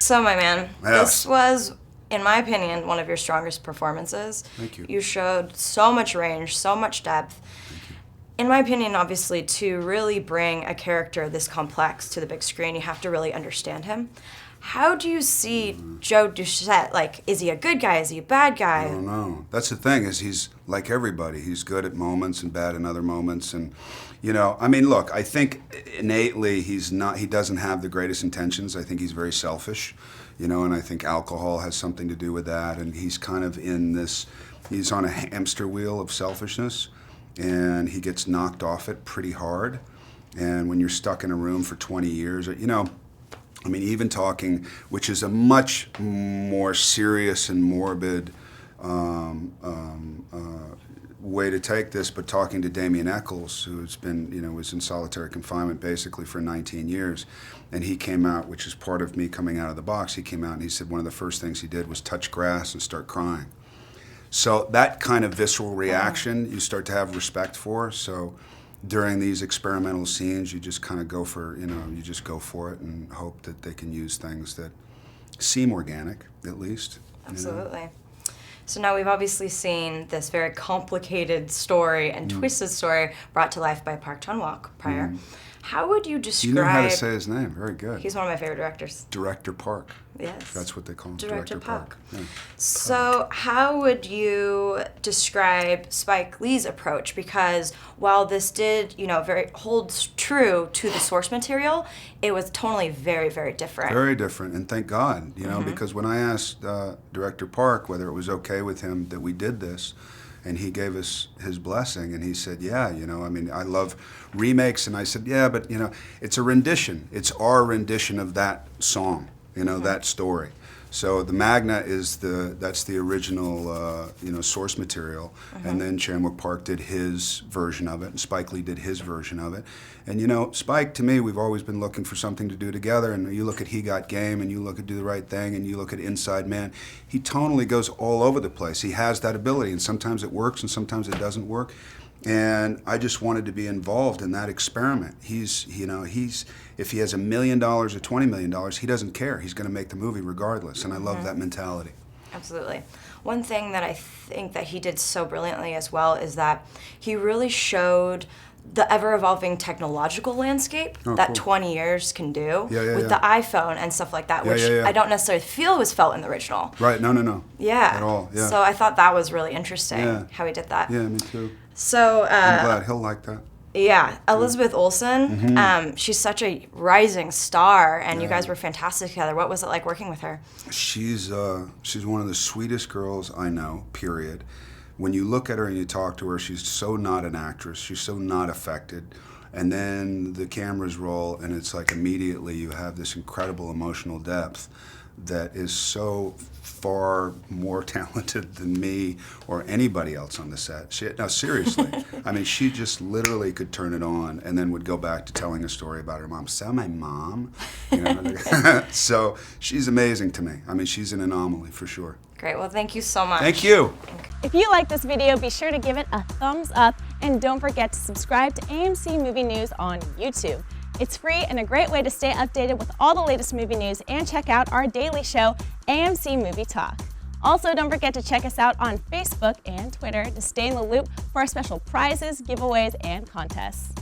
So, my man, Yes. this was, in my opinion, one of your strongest performances. Thank you. You showed so much range, so much depth. In my opinion, obviously, to really bring a character this complex to the big screen, you have to really understand him. How do you see Joe Doucette? Like, is he a good guy? Is he a bad guy? I don't know. That's the thing, is he's like everybody. He's good at moments and bad in other moments. And, you know, I mean, look, I think innately he doesn't have the greatest intentions. I think he's very selfish, you know, and I think alcohol has something to do with that. And he's kind of he's on a hamster wheel of selfishness, and he gets knocked off it pretty hard. And when you're stuck in a room for 20 years, you know, I mean, even talking, which is a much more serious and morbid way to take this, but talking to Damien Eccles, who's been, you know, was in solitary confinement basically for 19 years, and he came out, which is part of me coming out of the box, he came out and he said one of the first things he did was touch grass and start crying. So that kind of visceral reaction you start to have respect for. So during these experimental scenes, you just kind of go for, you know, you just go for it and hope that they can use things that seem organic, at least. Absolutely. You know? So now we've obviously seen this very complicated story and twisted story brought to life by Park Chan-wook prior. How would you describe... You know how to say his name. Very good. He's one of my favorite directors. Director Park. Yes. That's what they call him. Director Park. Yeah. So how would you describe Spike Lee's approach? Because while this did, you know, holds true to the source material, it was totally very, very different. Very different, and thank God, you know, because when I asked Director Park whether it was okay with him that we did this, and he gave us his blessing, and he said, yeah, you know, I mean, I love remakes, and I said, yeah, but, you know, it's a rendition. It's our rendition of that song, you know, that story. So the Magna is that's the original, you know, source material, and then Chan-wook Park did his version of it, and Spike Lee did his version of it. And, you know, Spike, to me, we've always been looking for something to do together, and you look at He Got Game, and you look at Do the Right Thing, and you look at Inside Man, he tonally goes all over the place. He has that ability, and sometimes it works, and sometimes it doesn't work. And I just wanted to be involved in that experiment. You know, if he has $1 million or $20 million, he doesn't care. He's going to make the movie regardless, and I love that mentality. Absolutely. One thing that I think that he did so brilliantly as well is that he really showed the ever-evolving technological landscape that cool. 20 years can do with the iPhone and stuff like that, which yeah. I don't necessarily feel was felt in the original. Right, no. Yeah. At all, yeah. So I thought that was really interesting, how he did that. Yeah, me too. So I'm glad he'll like that. Yeah, Elizabeth Olsen, she's such a rising star, and you guys were fantastic together. What was it like working with her? She's one of the sweetest girls I know, period. When you look at her and you talk to her, she's so not an actress. She's so not affected. And then the cameras roll, and it's like immediately you have this incredible emotional depth that is so far more talented than me or anybody else on the set. No, seriously. I mean, she just literally could turn it on and then would go back to telling a story about her mom. So my mom, you know. So she's amazing to me. I mean, she's an anomaly for sure. Great. Well, thank you so much. Thank you. If you like this video, be sure to give it a thumbs up, and don't forget to subscribe to AMC Movie News on YouTube. It's free and a great way to stay updated with all the latest movie news, and check out our daily show, AMC Movie Talk. Also, don't forget to check us out on Facebook and Twitter to stay in the loop for our special prizes, giveaways, and contests.